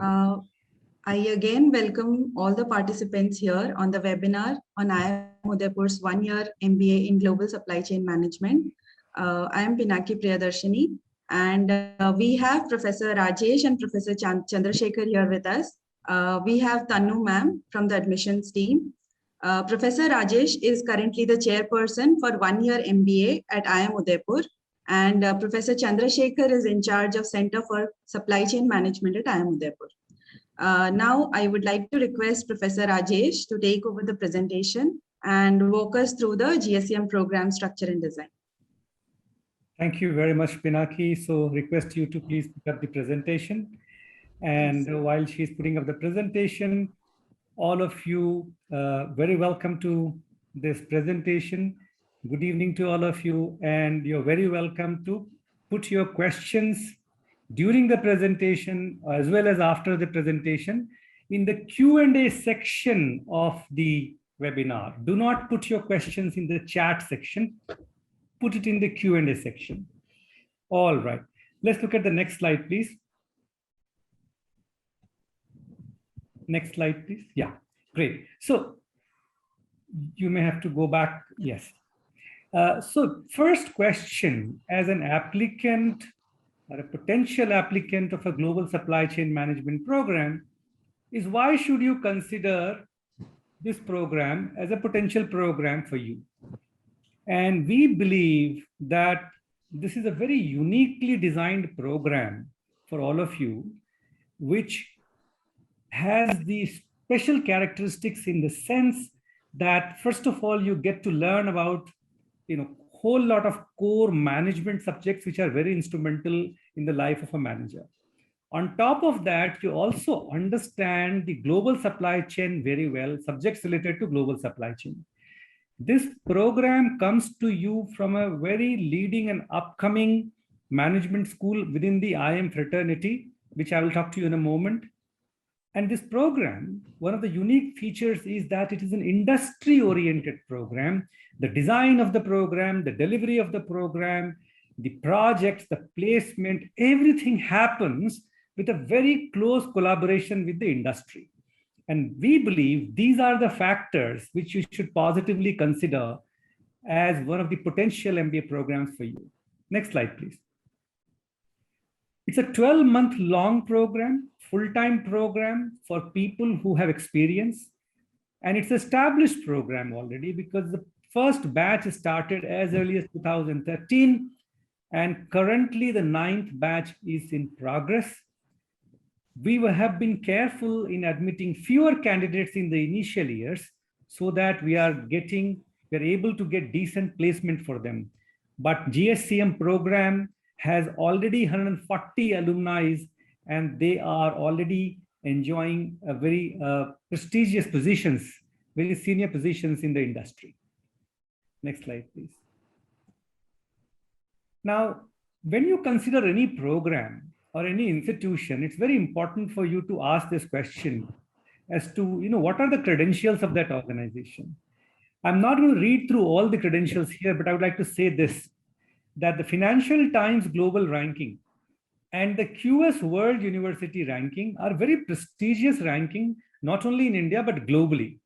Uh, I again welcome all the participants here on the webinar on IIM Udaipur's one-year MBA in Global Supply Chain Management. I am Pinaki Priyadarshini, and we have Professor Rajesh and Professor Chandrasekhar here with us. We have Tanu ma'am from the admissions team. Professor Rajesh is currently the chairperson for one-year MBA at IIM Udaipur, and Professor Chandrasekhar is in charge of Center for Supply Chain Management at IIM Udaipur. Now, I would like to request Professor Rajesh to take over the presentation and walk us through the GSCM program structure and design. Thank you very much, Pinaki. So request you to please pick up the presentation. And yes, while she's putting up the presentation, all of you very welcome to this presentation. Good evening to all of you, and you're very welcome to put your questions during the presentation as well as after the presentation in the Q&A section of the webinar. Do not put your questions in the chat section. Put it in the Q&A section. All right. Let's look at the next slide, please. Next slide, please. Yeah, great. So you may have to go back. Yes. So first question, as an applicant or a potential applicant of a global supply chain management program, is why should you consider this program as a potential program for you? And we believe that this is a very uniquely designed program for all of you, which has these special characteristics in the sense that, first of all, you get to learn about, whole lot of core management subjects which are very instrumental in the life of a manager. On top of that, you also understand the global supply chain very well, subjects related to global supply chain. This program comes to you from a very leading and upcoming management school within the IIM fraternity, which I will talk to you in a moment. And this program, one of the unique features is that it is an industry-oriented program. The design of the program, the delivery of the program, the projects, the placement, everything happens with a very close collaboration with the industry. And we believe these are the factors which you should positively consider as one of the potential MBA programs for you. Next slide, please. It's a 12-month long program, full-time program for people who have experience. And it's an established program already because the first batch started as early as 2013. And currently the 9th batch is in progress. We have been careful in admitting fewer candidates in the initial years so that we are able to get decent placement for them. But GSCM program has already 140 alumni, and they are already enjoying a very prestigious positions, very senior positions in the industry. Next slide, please. Now, when you consider any program or any institution, it's very important for you to ask this question as to, what are the credentials of that organization? I'm not going to read through all the credentials here, but I would like to say this, that the Financial Times Global Ranking and the QS World University Ranking are very prestigious ranking, not only in India, but globally.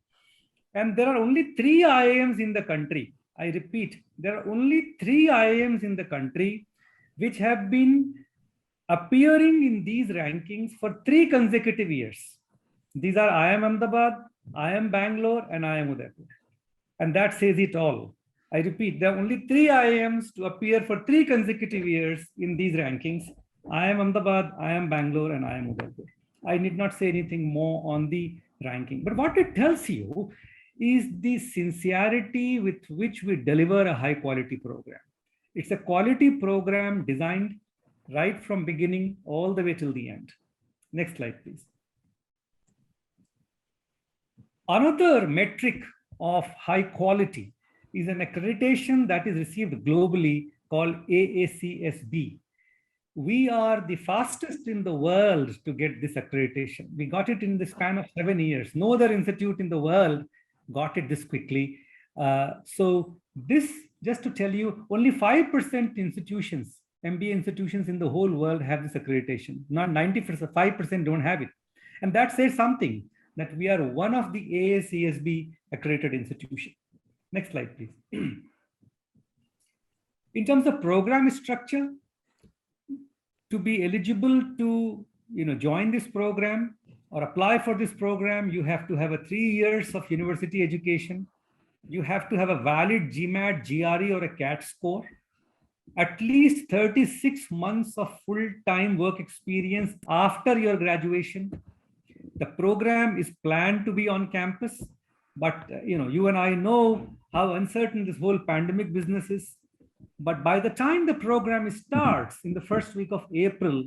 And there are only 3 IIMs in the country. I repeat, there are only 3 IIMs in the country which have been appearing in these rankings for 3 consecutive years. These are IIM Ahmedabad, IIM Bangalore, and IIM Udaipur. And that says it all. I repeat, there are only 3 IIMs to appear for 3 consecutive years in these rankings: IIM Ahmedabad, IIM Bangalore, and IIM Udaipur. I need not say anything more on the ranking. But what it tells you is the sincerity with which we deliver a high quality program. It's a quality program designed right from beginning all the way till the end. Next slide, please. Another metric of high quality is an accreditation that is received globally called AACSB. We are the fastest in the world to get this accreditation. We got it in the span of 7 years. No other institute in the world got it this quickly. So this, just to tell you, only 5% institutions, MBA institutions in the whole world have this accreditation. Not 90%, 5% don't have it. And that says something, that we are one of the AACSB accredited institution. Next slide, please. In terms of program structure, to be eligible to join this program or apply for this program, you have to have a 3 years of university education. You have to have a valid GMAT, GRE, or a CAT score, at least 36 months of full-time work experience after your graduation. The program is planned to be on campus, but you and I know how uncertain this whole pandemic business is. But by the time the program starts in the first week of April,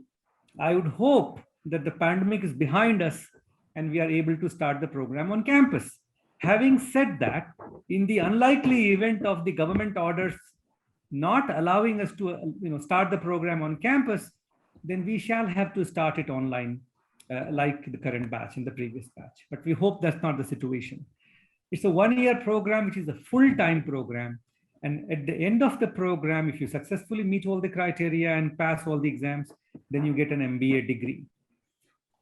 I would hope that the pandemic is behind us and we are able to start the program on campus. Having said that, in the unlikely event of the government orders not allowing us to start the program on campus, then we shall have to start it online, like the current batch and the previous batch. But we hope that's not the situation. It's a 1-year program, which is a full-time program. And at the end of the program, if you successfully meet all the criteria and pass all the exams, then you get an MBA degree.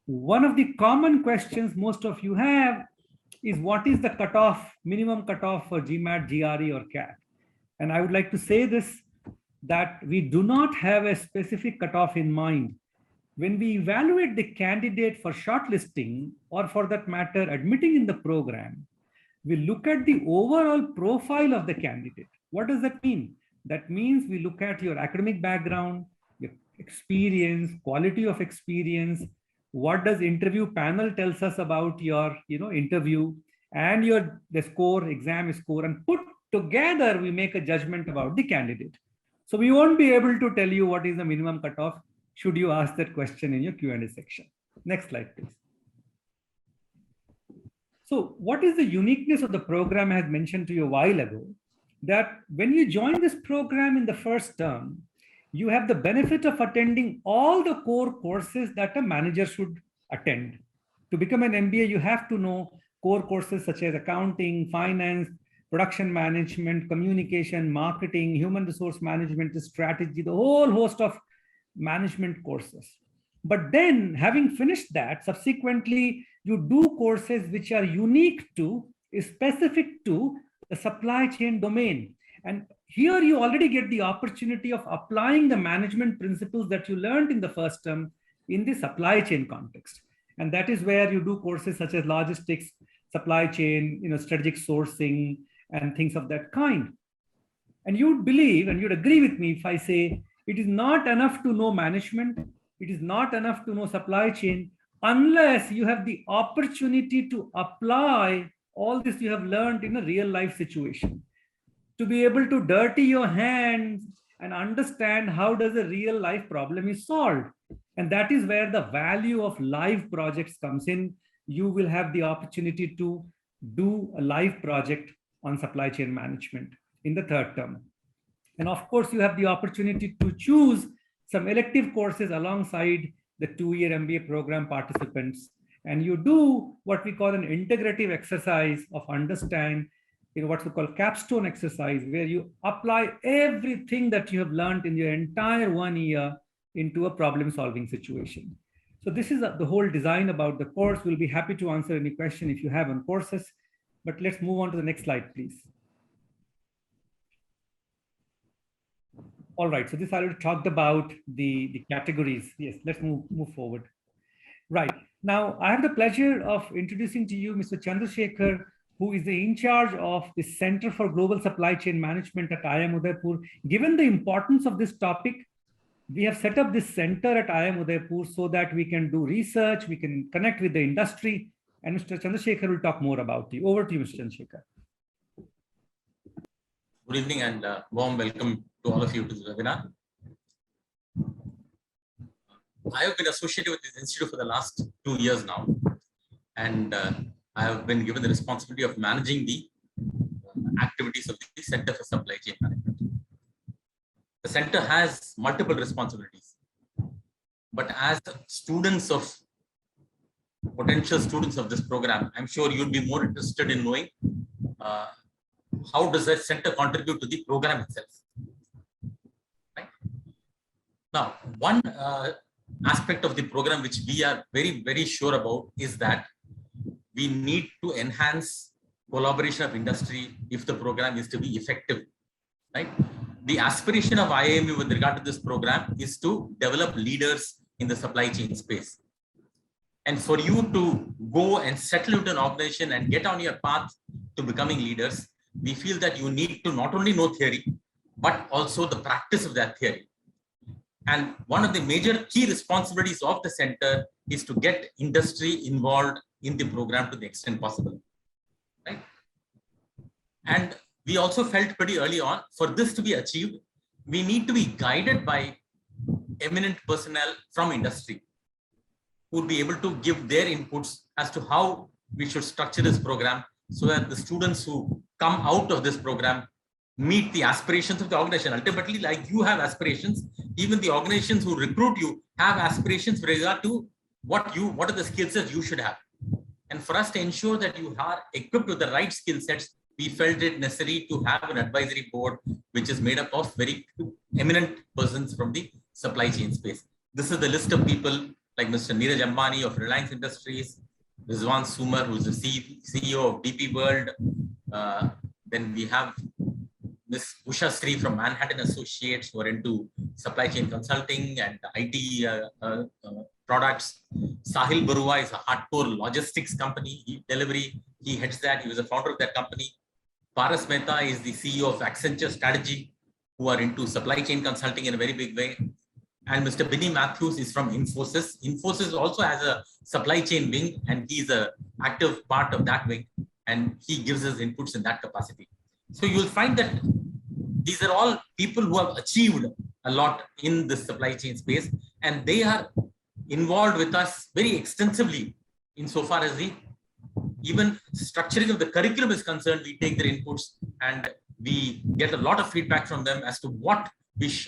One of the common questions most of you have is, what is the cutoff, minimum cutoff for GMAT, GRE, or CAT? And I would like to say this, that we do not have a specific cutoff in mind. When we evaluate the candidate for shortlisting, or for that matter, admitting in the program, we look at the overall profile of the candidate. What does that mean? That means we look at your academic background, your experience, quality of experience, what does interview panel tells us about your interview, and the score, exam score, and put together we make a judgment about the candidate. So we won't be able to tell you what is the minimum cutoff should you ask that question in your Q&A section. Next slide, please. So what is the uniqueness of the program? I had mentioned to you a while ago that when you join this program in the first term, you have the benefit of attending all the core courses that a manager should attend. To become an MBA, you have to know core courses such as accounting, finance, production management, communication, marketing, human resource management, strategy, the whole host of management courses. But then, having finished that, subsequently, you do courses which are unique to, specific to the supply chain domain. And here you already get the opportunity of applying the management principles that you learned in the first term in the supply chain context. And that is where you do courses such as logistics, supply chain, strategic sourcing, and things of that kind. And you would believe, and you'd agree with me if I say, it is not enough to know management, it is not enough to know supply chain, unless you have the opportunity to apply all this you have learned in a real life situation. To be able to dirty your hands and understand how does a real life problem is solved. And that is where the value of live projects comes in. You will have the opportunity to do a live project on supply chain management in the third term. And of course, you have the opportunity to choose some elective courses alongside the 2-year MBA program participants. And you do what we call an integrative exercise of understand, what's called capstone exercise, where you apply everything that you have learned in your entire 1 year into a problem solving situation. So this is the whole design about the course. We'll be happy to answer any question if you have on courses, but let's move on to the next slide, please. All right, so this I already talked about the categories. Yes, let's move forward. Right, now I have the pleasure of introducing to you Mr. Chandrasekhar, who is the in charge of the Center for Global Supply Chain Management at IIM Udaipur. Given the importance of this topic, we have set up this center at IIM Udaipur so that we can do research, we can connect with the industry, and Mr. Chandrasekhar will talk more about it. Over to you, Mr. Chandrasekhar. Good evening and warm welcome to all of you to the webinar. I have been associated with this institute for the last 2 years now, and I have been given the responsibility of managing the activities of the Center for Supply Chain Management. The center has multiple responsibilities, but as students of potential students of this program, I'm sure you'd be more interested in knowing how does the center contribute to the program itself. Right? Now, one aspect of the program which we are very, very sure about is that we need to enhance collaboration of industry if the program is to be effective, right? The aspiration of IIMU with regard to this program is to develop leaders in the supply chain space. And for you to go and settle into an organization and get on your path to becoming leaders, we feel that you need to not only know theory, but also the practice of that theory. And one of the major key responsibilities of the center is to get industry involved in the program to the extent possible, right? And we also felt pretty early on, for this to be achieved, we need to be guided by eminent personnel from industry who would be able to give their inputs as to how we should structure this program so that the students who come out of this program meet the aspirations of the organization. Ultimately, like you have aspirations, even the organizations who recruit you have aspirations with regard to what are the skill sets you should have. And for us to ensure that you are equipped with the right skill sets, we felt it necessary to have an advisory board which is made up of very eminent persons from the supply chain space. This is the list of people like Mr. Neeraj Ambani of Reliance Industries, Rizwan Sumer, who is the CEO of DP World. Then we have Ms. Usha Sri from Manhattan Associates, who are into supply chain consulting and IT products. Sahil Barua is a hardcore logistics company, delivery. He heads that. He was a founder of that company. Paras Mehta is the CEO of Accenture Strategy, who are into supply chain consulting in a very big way. And Mr. Binny Matthews is from Infosys. Infosys also has a supply chain wing, and he's an active part of that wing. And he gives us inputs in that capacity. So you'll find that these are all people who have achieved a lot in the supply chain space, and they are involved with us very extensively insofar as the even structuring of the curriculum is concerned. We take their inputs and we get a lot of feedback from them as to what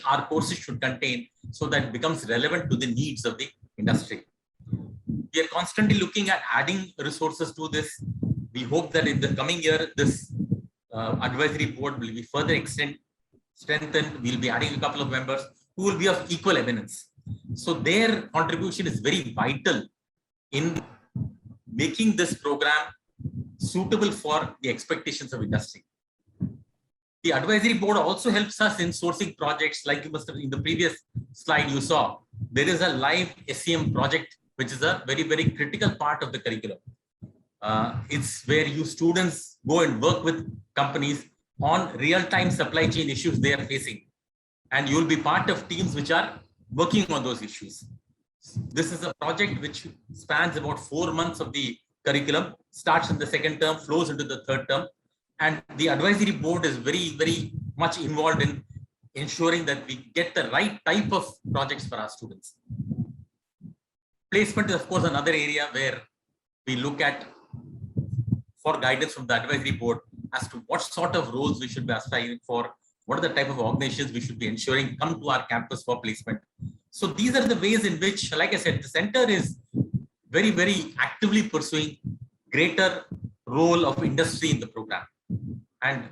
our courses should contain so that it becomes relevant to the needs of the industry. We are constantly looking at adding resources to this. We hope that in the coming year, this advisory board will be further strengthened. We'll be adding a couple of members who will be of equal eminence. So their contribution is very vital in making this program suitable for the expectations of industry. The advisory board also helps us in sourcing projects, like you must have in the previous slide you saw. There is a live SCM project, which is a very, very critical part of the curriculum. It's where you students go and work with companies on real-time supply chain issues they are facing. And you'll be part of teams which are working on those issues. This is a project which spans about 4 months of the curriculum, starts in the second term, flows into the third term. And the advisory board is very, very much involved in ensuring that we get the right type of projects for our students. Placement is, of course, another area where we look at for guidance from the advisory board as to what sort of roles we should be aspiring for, what are the type of organizations we should be ensuring come to our campus for placement. So these are the ways in which, like I said, the center is very, very actively pursuing greater role of industry in the program. And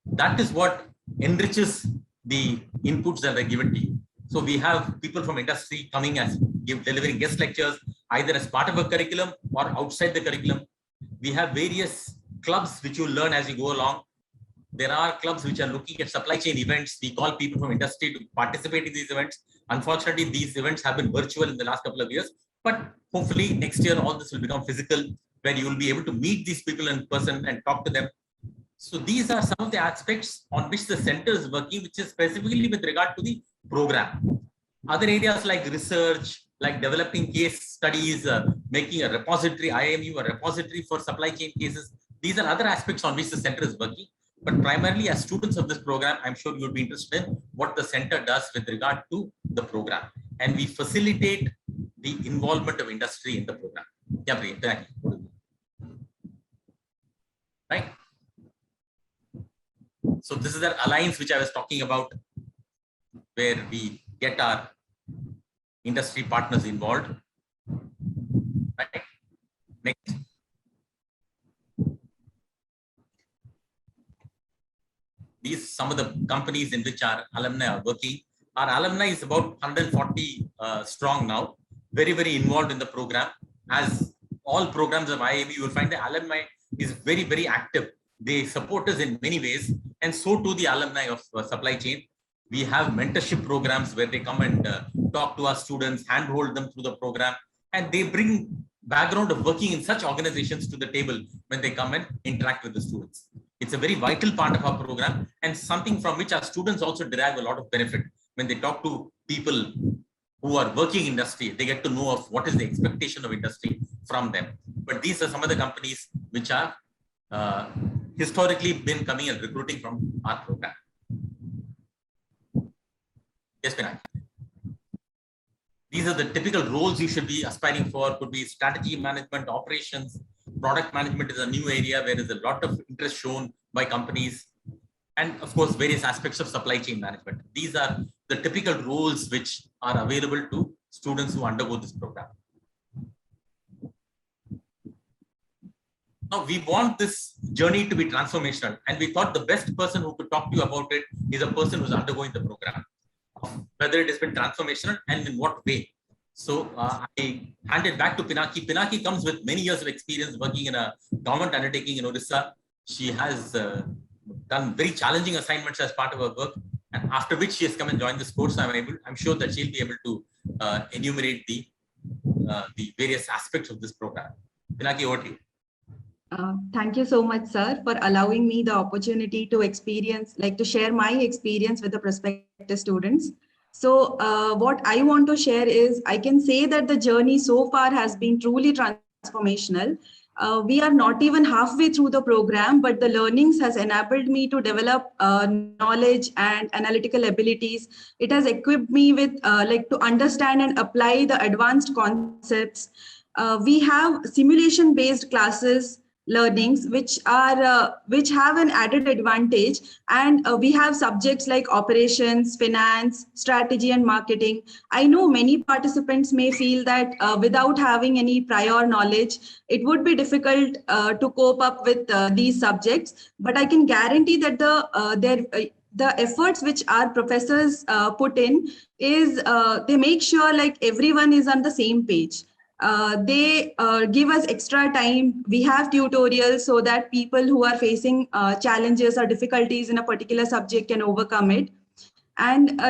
that is what enriches the inputs that are given to you. So we have people from industry coming as delivering guest lectures, either as part of a curriculum or outside the curriculum. We have various clubs which you learn as you go along. There are clubs which are looking at supply chain events. We call people from industry to participate in these events. Unfortunately, these events have been virtual in the last couple of years, but hopefully next year all this will become physical, where you will be able to meet these people in person and talk to them. So these are some of the aspects on which the center is working, which is specifically with regard to the program. Other areas like research, like developing case studies, making a repository, IIMU, a repository for supply chain cases. These are other aspects on which the center is working. But primarily as students of this program, I'm sure you'll be interested in what the center does with regard to the program. And we facilitate the involvement of industry in the program. Yeah, Priya, thank you. Right? So this is that alliance which I was talking about, where we get our industry partners involved. Right? Next. These some of the companies in which our alumni are working. Our alumni is about 140 strong now. very, very involved in the program. As all programs of IAB, you will find the alumni is very, very active. They support us in many ways, and so too the alumni of supply chain. We have mentorship programs where they come and talk to our students, handhold them through the program, and they bring background of working in such organizations to the table when they come and interact with the students. It's a very vital part of our program, and something from which our students also derive a lot of benefit. When they talk to people who are working industry, they get to know of what is the expectation of industry from them. But these are some of the companies which are historically been coming and recruiting from our program. Yes, Pinaki. These are the typical roles you should be aspiring for. Could be strategy management, operations, product management is a new area where there's a lot of interest shown by companies, and of course, various aspects of supply chain management. These are the typical roles which are available to students who undergo this program. Now, we want this journey to be transformational, and we thought the best person who could talk to you about it is a person who's undergoing the program, whether it has been transformational and in what way. So I hand it back to Pinaki. Pinaki comes with many years of experience working in a government undertaking in Odisha. She has done very challenging assignments as part of her work, and after which she has come and joined this course. I'm sure that she'll be able to enumerate the various aspects of this program. Pinaki, over to you. Thank you so much, sir, for allowing me the opportunity to to share my experience with the prospective students. So what I want to share is, I can say that the journey so far has been truly transformational. We are not even halfway through the program, but the learnings has enabled me to develop knowledge and analytical abilities. It has equipped me with to understand and apply the advanced concepts. We have simulation-based classes learnings which have an added advantage, and we have subjects like operations, finance, strategy, and marketing. I know many participants may feel that without having any prior knowledge, it would be difficult to cope up with these subjects, but I can guarantee that the efforts which our professors put in is they make sure like everyone is on the same page. They give us extra time. We have tutorials so that people who are facing challenges or difficulties in a particular subject can overcome it. And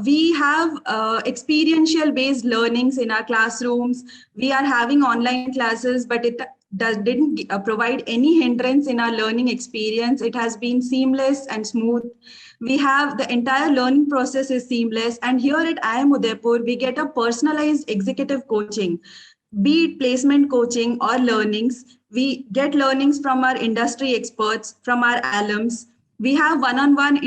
we have experiential based learnings in our classrooms. We are having online classes, but it didn't provide any hindrance in our learning experience. It has been seamless and smooth. We have the entire learning process is seamless. And here at IIM Udaipur, we get a personalized executive coaching, be it placement coaching or learnings. We get learnings from our industry experts, from our alums. We have one-on-one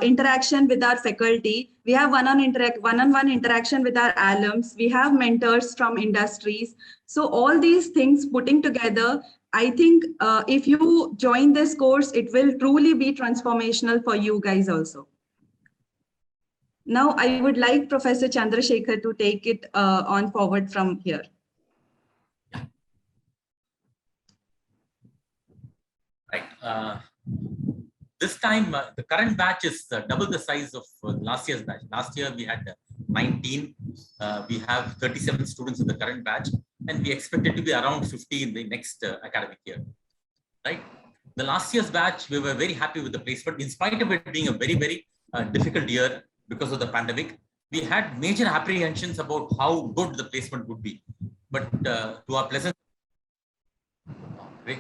interaction with our faculty. We have one-on-one interaction with our alums. We have mentors from industries. So all these things putting together, I think if you join this course, it will truly be transformational for you guys also. Now, I would like Professor Chandrasekhar to take it on forward from here. Right. This time, the current batch is double the size of last year's batch. Last year, we had 19. We have 37 students in the current batch, and we expect it to be around 50 in the next academic year. Right. The last year's batch, we were very happy with the placement. In spite of it being a very, very difficult year because of the pandemic, we had major apprehensions about how good the placement would be. But to our pleasant... Great.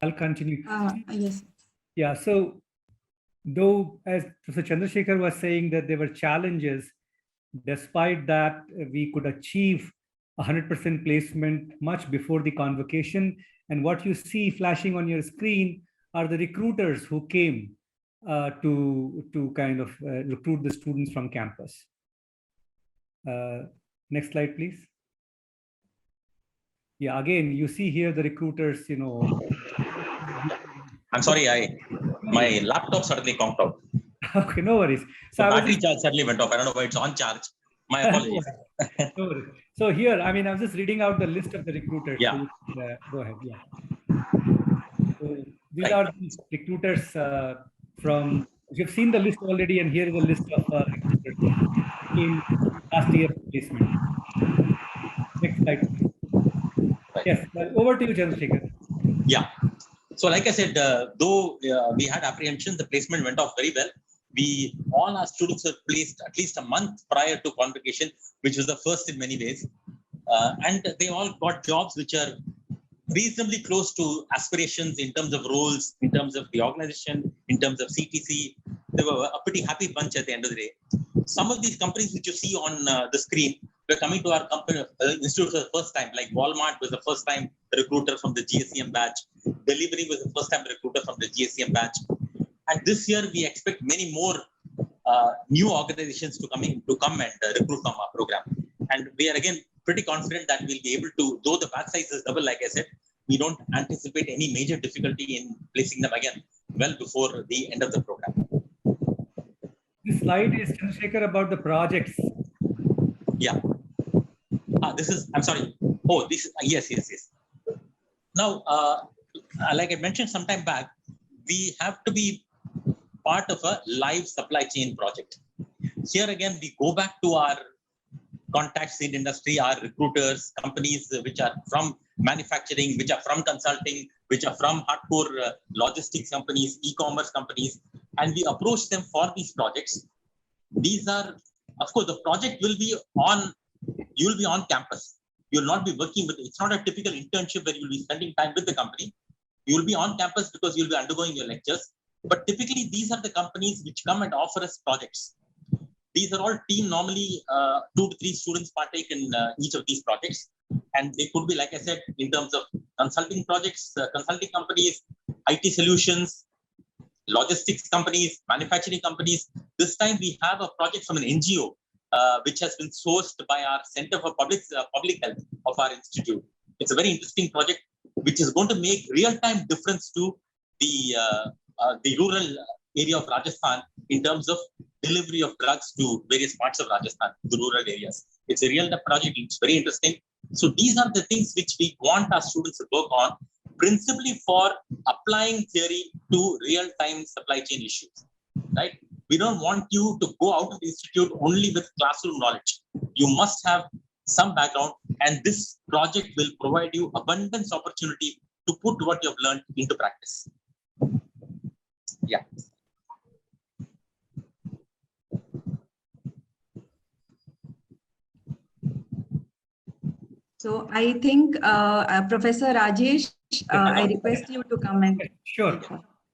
I'll continue. Yes. Yeah, so though, as Professor Chandrasekhar was saying, that there were challenges, despite that, we could achieve 100% placement much before the convocation. And what you see flashing on your screen are the recruiters who came to kind of recruit the students from campus. Next slide, please. Yeah, again, you see here the recruiters, you know. I'm sorry, my laptop suddenly conked out. Okay, no worries. So the battery charge suddenly went off. I don't know why it's on charge. My apologies. No worries. So here, I mean, I'm just reading out the list of the recruiters. Yeah. So, go ahead. Yeah. So These are the recruiters from, you've seen the list already, and here is a list of recruiters in last year placement. Next slide. Yes, over to you, Chandrasekhar. Yeah. So like I said, though we had apprehension, the placement went off very well. All our students were placed at least a month prior to convocation, which was the first in many ways. And they all got jobs which are reasonably close to aspirations in terms of roles, in terms of the organization, in terms of CTC. They were a pretty happy bunch at the end of the day. Some of these companies which you see on the screen were coming to our company institute for the first time, like Walmart was the first time recruiter from the GSEM batch. Delivery was the first time recruiter from the GSEM batch. And this year we expect many more new organizations to come and recruit from our program. And we are again pretty confident that we'll be able to, though the batch size is double, like I said, we don't anticipate any major difficulty in placing them again well before the end of the program. This slide is, Chandrasekhar, about the projects. Yeah. This is, I'm sorry. Oh, this, yes. Now, like I mentioned some time back, we have to be part of a live supply chain project. Here again, we go back to our contacts in industry, our recruiters, companies which are from manufacturing, which are from consulting, which are from hardcore logistics companies, e-commerce companies, and we approach them for these projects. These are, of course, the project will be on, you will be on campus. You will not be working with, it's not a typical internship where you will be spending time with the company. You will be on campus because you will be undergoing your lectures. But typically, these are the companies which come and offer us projects. These are all team, normally 2 to 3 students partake in each of these projects. And they could be, like I said, in terms of consulting projects, consulting companies, IT solutions, logistics companies, manufacturing companies. This time we have a project from an NGO, which has been sourced by our Center for Public Health of our institute. It's a very interesting project, which is going to make real-time difference to the rural area of Rajasthan in terms of delivery of drugs to various parts of Rajasthan, the rural areas. It's a real project. It's very interesting. So these are the things which we want our students to work on, principally for applying theory to real-time supply chain issues, right? We don't want you to go out of the institute only with classroom knowledge. You must have some background, and this project will provide you abundance opportunity to put what you have learned into practice. Yeah. So I think Professor Rajesh, I request you to comment. Sure.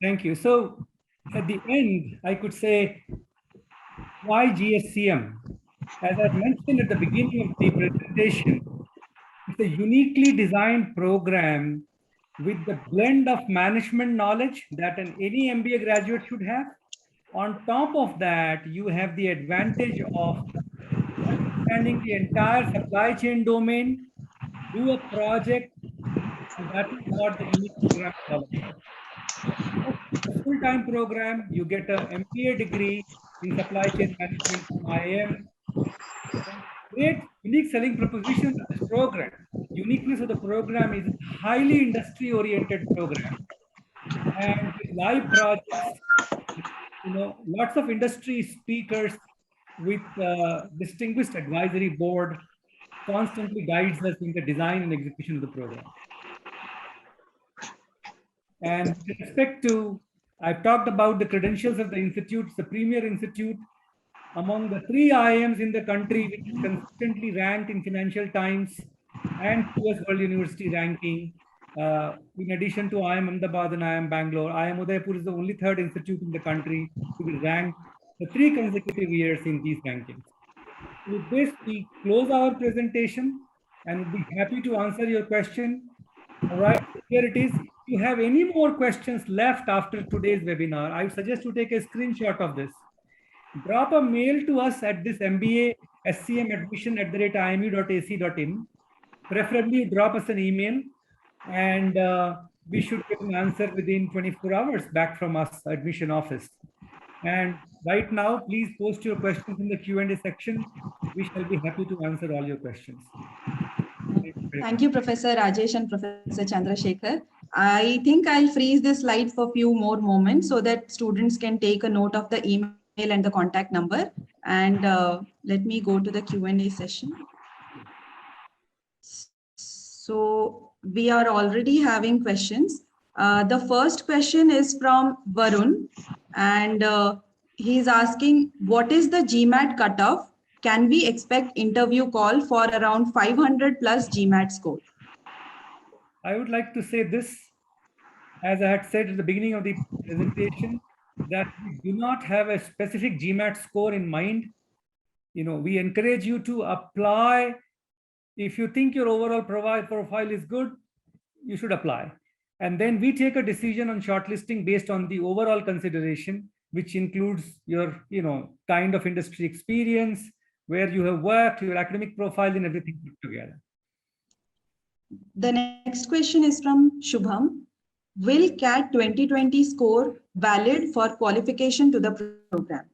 Thank you. So at the end, I could say, why GSCM? As I mentioned at the beginning of the presentation, it's a uniquely designed program with the blend of management knowledge that any MBA graduate should have. On top of that, you have the advantage of understanding the entire supply chain domain, do a project, and that is what the unique program is all about. It's a full-time program. You get an MBA degree in supply chain management from IIM. Great unique selling proposition of this program. Uniqueness of the program is a highly industry-oriented program, and with live projects, lots of industry speakers with distinguished advisory board constantly guides us in the design and execution of the program. And with respect to, I've talked about the credentials of the institute. It's the premier institute among the 3 IIMs in the country, which is consistently ranked in Financial Times and US World University ranking. In addition to IIM Ahmedabad and IIM Bangalore, IIM Udaipur is the only 3rd institute in the country to be ranked for 3 consecutive years in these rankings. With this, we close our presentation and we'll be happy to answer your question. All right, here it is. If you have any more questions left after today's webinar, I would suggest you take a screenshot of this. Drop a mail to us at this MBA SCM admission@imu.ac.in. Preferably drop us an email, and we should get an answer within 24 hours back from us, admission office. And right now, please post your questions in the Q&A section. We shall be happy to answer all your questions. Thank you, Professor Rajesh and Professor Chandrasekhar. I think I'll freeze this slide for a few more moments so that students can take a note of the email and the contact number. And let me go to the Q&A session. So we are already having questions. The first question is from Varun, and he's asking, what is the GMAT cutoff? Can we expect interview call for around 500 plus GMAT score? I would like to say this, as I had said at the beginning of the presentation, that we do not have a specific GMAT score in mind. We encourage you to apply. If you think your overall profile is good, you should apply. And then we take a decision on shortlisting based on the overall consideration, which includes your, kind of industry experience, where you have worked, your academic profile, and everything put together. The next question is from Shubham. Will CAT 2020 score valid for qualification to the program?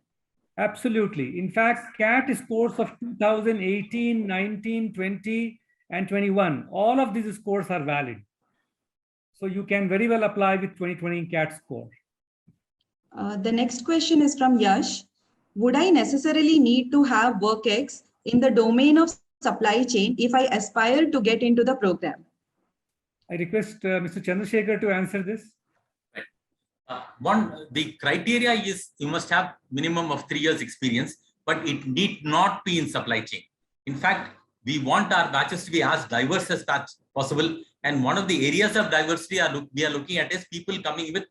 Absolutely. In fact, CAT scores of 2018, 19, 20, and 21, all of these scores are valid. So you can very well apply with 2020 CAT score. The next question is from Yash. Would I necessarily need to have WorkX in the domain of supply chain if I aspire to get into the program? I request Mr. Chandrasekhar to answer this. The criteria is you must have minimum of 3 years experience, but it need not be in supply chain. In fact, we want our batches to be as diverse as possible. And one of the areas of diversity we are looking at is people coming with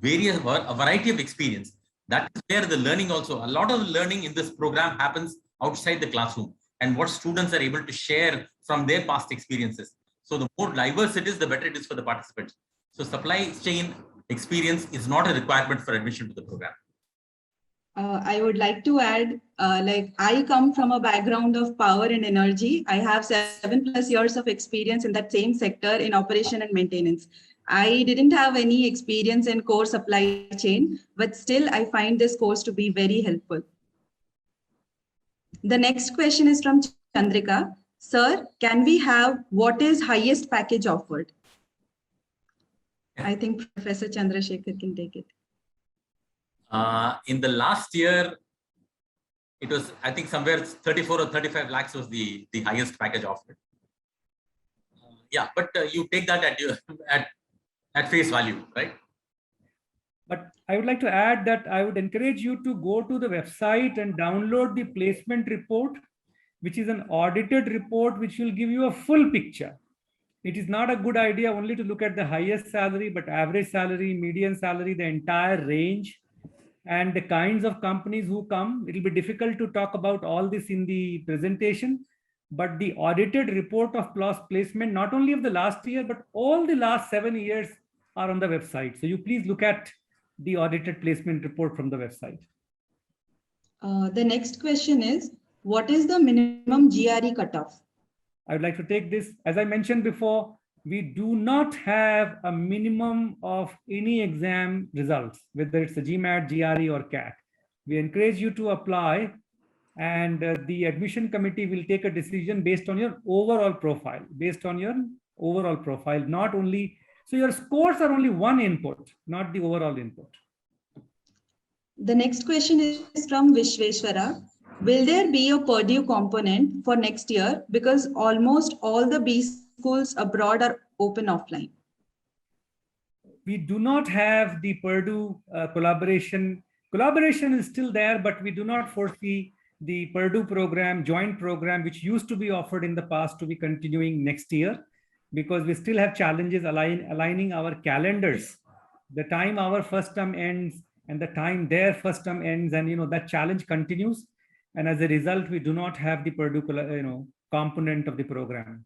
a variety of experience. That is where the learning also, a lot of the learning in this program happens outside the classroom and what students are able to share from their past experiences. So the more diverse it is, the better it is for the participants. So supply chain experience is not a requirement for admission to the program. I would like to add, I come from a background of power and energy. I have 7+ years of experience in that same sector in operation and maintenance. I didn't have any experience in core supply chain, but still I find this course to be very helpful. The next question is from Chandrika. Sir, can we have what is highest package offered? I think Professor Chandrasekhar can take it. In the last year, it was, I think, somewhere 34 or 35 lakhs was the highest package offered. Yeah, but you take that at face value, right? But I would like to add that I would encourage you to go to the website and download the placement report, which is an audited report, which will give you a full picture. It is not a good idea only to look at the highest salary, but average salary, median salary, the entire range, and the kinds of companies who come. It will be difficult to talk about all this in the presentation, but the audited report of placement, not only of the last year, but all the last 7 years are on the website. So you please look at the audited placement report from the website. The next question is, what is the minimum GRE cutoff? I would like to take this. As I mentioned before, we do not have a minimum of any exam results, whether it's a GMAT, GRE, or CAT. We encourage you to apply, and the admission committee will take a decision based on your overall profile, not only, so your scores are only one input, not the overall input. The next question is from Vishweshwara. Will there be a Purdue component for next year? Because almost all the B schools abroad are open offline. We do not have the Purdue collaboration. Collaboration is still there, but we do not foresee the Purdue program, joint program, which used to be offered in the past, to be continuing next year, because we still have challenges aligning our calendars. The time our first term ends and the time their first term ends, and that challenge continues. And as a result, we do not have the Purdue component of the program.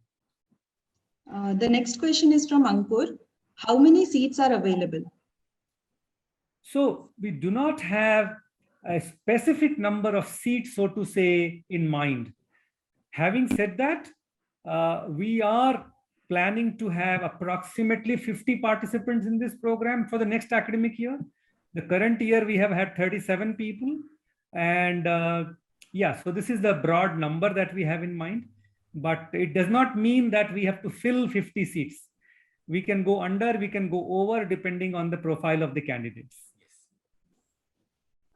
The next question is from Ankur. How many seats are available? So we do not have a specific number of seats, so to say, in mind. Having said that, we are planning to have approximately 50 participants in this program for the next academic year. The current year, we have had 37 people. And yeah, so this is the broad number that we have in mind, but it does not mean that we have to fill 50 seats. We can go under, we can go over, depending on the profile of the candidates.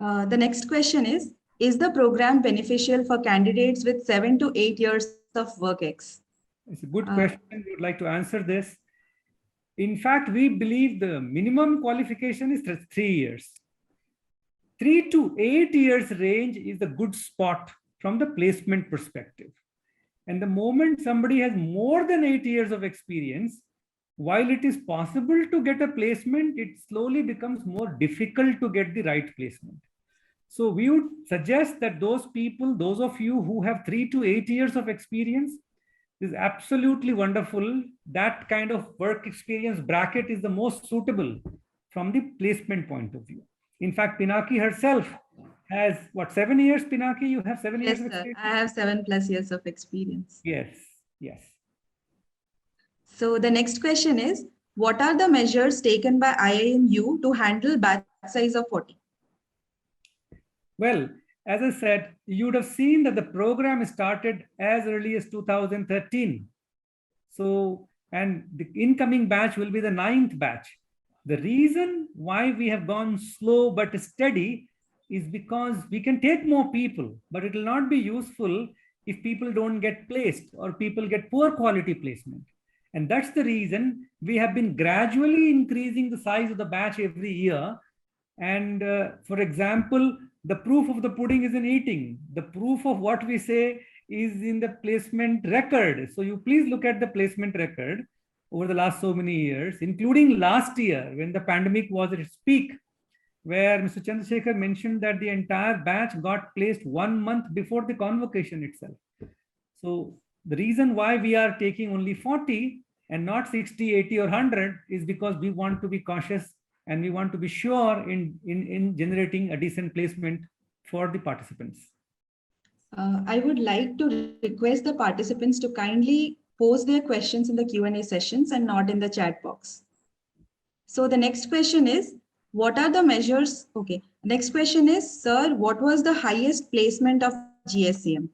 The next question is the program beneficial for candidates with 7 to 8 years of work ex? It's a good question. We would like to answer this. In fact, we believe the minimum qualification is 3 years. 3 to 8 years range is the good spot from the placement perspective. And the moment somebody has more than 8 years of experience, while it is possible to get a placement, it slowly becomes more difficult to get the right placement. So we would suggest that those people, those of you who have 3 to 8 years of experience, is absolutely wonderful. That kind of work experience bracket is the most suitable from the placement point of view. In fact, Pinaki herself has what, 7 years, Pinaki? You have 7 years Yes, of sir. experience? I have 7+ years of experience. Yes, yes. So the next question is, what are the measures taken by IIMU to handle batch size of 40? Well, as I said, you would have seen that the program started as early as 2013. So, and the incoming batch will be the 9th batch. The reason why we have gone slow but steady is because we can take more people, but it will not be useful if people don't get placed or people get poor quality placement. And that's the reason we have been gradually increasing the size of the batch every year. And for example, the proof of the pudding is in eating. The proof of what we say is in the placement record. So you please look at the placement record over the last so many years, including last year when the pandemic was at its peak, where Mr. Chandrasekhar mentioned that the entire batch got placed 1 month before the convocation itself. So the reason why we are taking only 40 and not 60, 80 or 100 is because we want to be cautious and we want to be sure in generating a decent placement for the participants. I would like to request the participants to kindly post their questions in the Q&A sessions and not in the chat box. So the next question is, what are the measures? Okay. Next question is, sir, what was the highest placement of GSCM?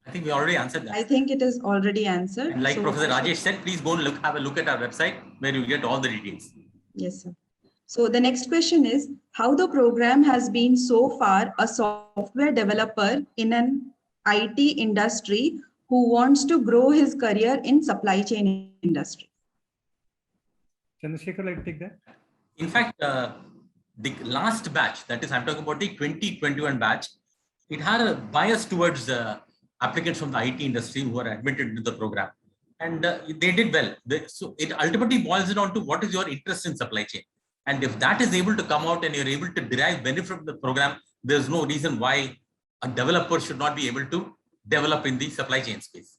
I think we already answered that. I think it is already answered. And like So- Professor Rajesh said, please go and have a look at our website where you get all the details. Yes, sir. So the next question is, how the program has been so far a software developer in an IT industry who wants to grow his career in supply chain industry? Chandrasekhar, like to take that? In fact, the last batch, that is, I'm talking about the 2021 batch, it had a bias towards applicants from the IT industry who are admitted into the program. And they did well. So it ultimately boils down to what is your interest in supply chain. And if that is able to come out and you're able to derive benefit from the program, there's no reason why a developer should not be able to develop in the supply chain space.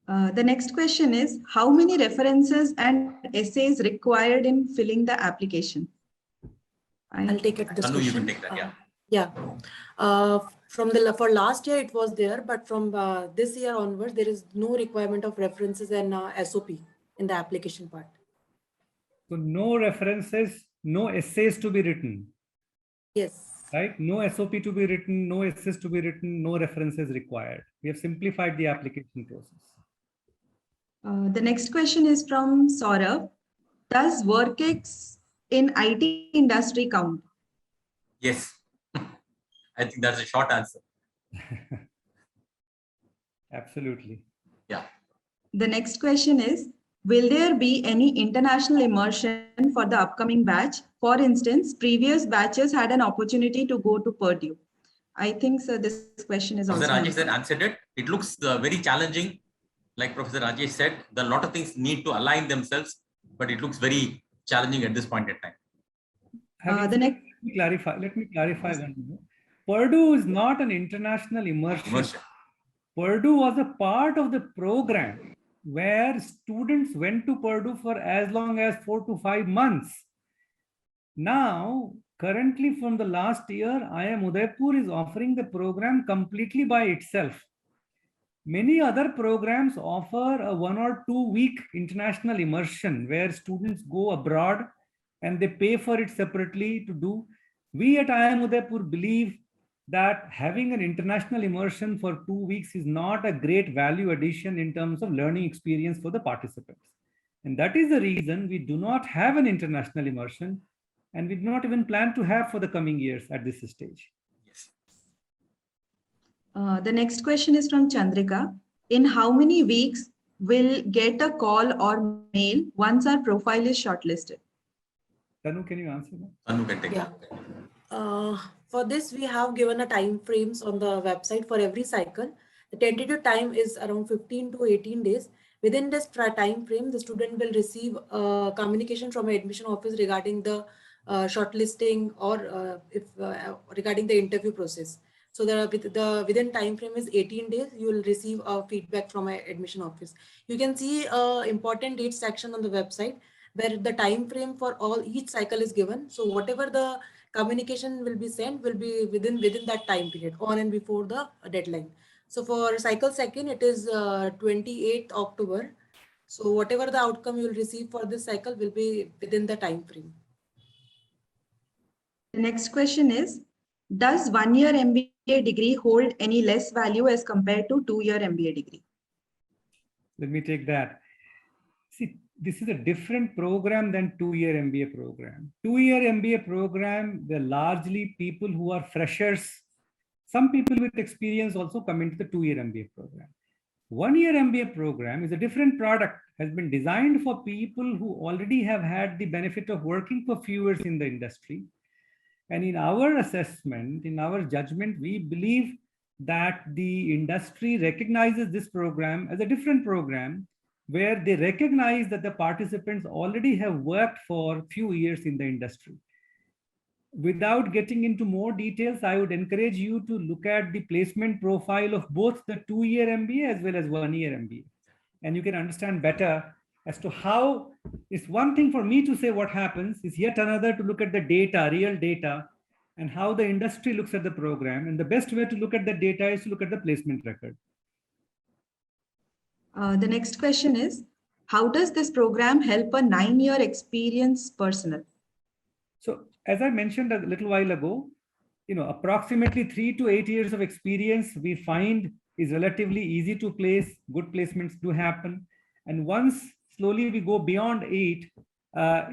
The next question is, how many references and essays required in filling the application? I'll take it. This Anu, question. you can take that, yeah. Yeah. For last year it was there, but from this year onward, there is no requirement of references and SOP in the application part. So no references, no essays to be written. Yes. Right? No SOP to be written, no essays to be written, no references required. We have simplified the application process. The next question is from Saurav. Does WorkX in IT industry count? Yes. I think that's a short answer. Absolutely. Yeah. The next question is, will there be any international immersion for the upcoming batch? For instance, previous batches had an opportunity to go to Purdue. I think, sir, this question is also Professor Rajesh said answered it. It looks very challenging. Like Professor Rajesh said, a lot of things need to align themselves, but it looks very challenging at this point in time. The next, Let me clarify one more. Purdue is not an international immersion. Purdue was a part of the program where students went to Purdue for as long as 4 to 5 months. Now, currently from the last year, IIM Udaipur is offering the program completely by itself. Many other programs offer a 1 or 2 week international immersion where students go abroad and they pay for it separately to do. We at IIM Udaipur believe that having an international immersion for 2 weeks is not a great value addition in terms of learning experience for the participants. And that is the reason we do not have an international immersion, and we do not even plan to have for the coming years at this stage. Yes. The next question is from Chandrika. In how many weeks will get a call or mail once our profile is shortlisted? Tanu, can you answer that? Anu can take Yeah. it. For this, we have given a time frames on the website for every cycle. The tentative time is around 15 to 18 days. Within this time frame, the student will receive communication from an admission office regarding the shortlisting or regarding the interview process. So within time frame is 18 days, you will receive feedback from an admission office. You can see important dates section on the website where the time frame for each cycle is given. So whatever the communication will be sent will be within that time period on and before the deadline. So for cycle second, it is 28th October. So whatever the outcome you will receive for this cycle will be within the time frame. The next question is, does 1-year MBA degree hold any less value as compared to 2-year MBA degree? Let me take that. See, this is a different program than 2-year MBA program. 2-year MBA program, they're largely people who are freshers. Some people with experience also come into the 2-year MBA program. 1-year MBA program is a different product, has been designed for people who already have had the benefit of working for few years in the industry. And in our assessment, in our judgment, we believe that the industry recognizes this program as a different program where they recognize that the participants already have worked for few years in the industry. Without getting into more details, I would encourage you to look at the placement profile of both the 2-year MBA as well as 1-year MBA. And you can understand better as to how it's one thing for me to say what happens, is yet another to look at the data, real data, and how the industry looks at the program. And the best way to look at the data is to look at the placement record. The next question is, how does this program help a 9-year experienced personnel? So as I mentioned a little while ago, approximately 3 to 8 years of experience we find is relatively easy to place. Good placements do happen. And once slowly we go beyond 8,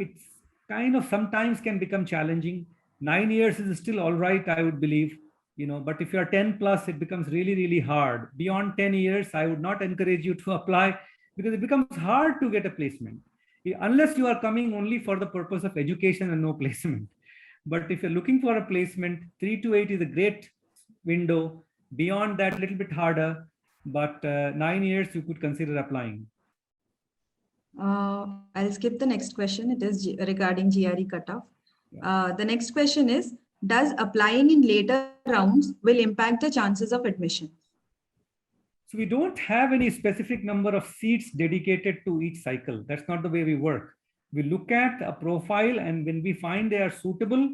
it's kind of sometimes can become challenging. 9 years is still all right, I would believe, but if you're 10 plus, it becomes really, really hard. Beyond 10 years, I would not encourage you to apply because it becomes hard to get a placement. Unless you are coming only for the purpose of education and no placement. But if you're looking for a placement, 3 to 8 is a great window. Beyond that, a little bit harder, but 9 years you could consider applying. I'll skip the next question. It is regarding GRE cutoff. The next question is, does applying in later rounds will impact the chances of admission? So we don't have any specific number of seats dedicated to each cycle. That's not the way we work. We look at a profile, and when we find they are suitable,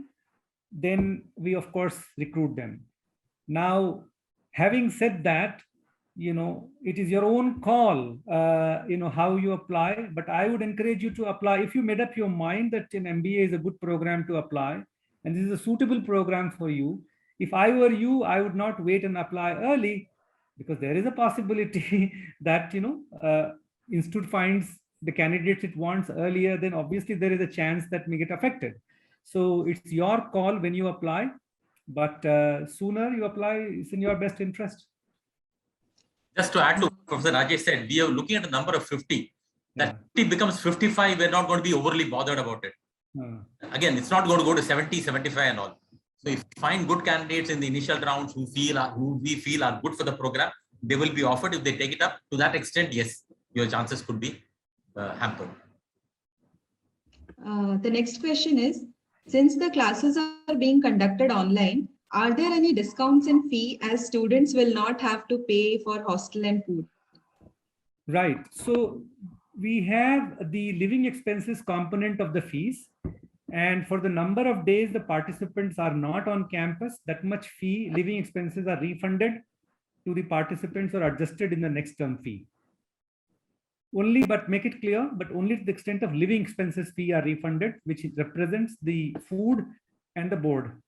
then we of course recruit them. Now, having said that, it is your own call, how you apply, but I would encourage you to apply. If you made up your mind that an MBA is a good program to apply, and this is a suitable program for you, if I were you, I would not wait and apply early, because there is a possibility that, institute finds the candidates it wants earlier, then obviously there is a chance that may get affected. So it's your call when you apply, but sooner you apply, it's in your best interest. Just to add to what Professor Rajesh said, we are looking at a number of 50. That 50 becomes 55, we're not going to be overly bothered about it. Again, it's not going to go to 70, 75 and all. So if you find good candidates in the initial rounds who we feel are good for the program, they will be offered. If they take it up to that extent, yes, your chances could be hampered. The next question is, since the classes are being conducted online, are there any discounts in fee as students will not have to pay for hostel and food? Right. So we have the living expenses component of the fees. And for the number of days the participants are not on campus, that much fee, living expenses are refunded to the participants or adjusted in the next term fee. Only, but make it clear, but only to the extent of living expenses fee are refunded, which represents the food and the board.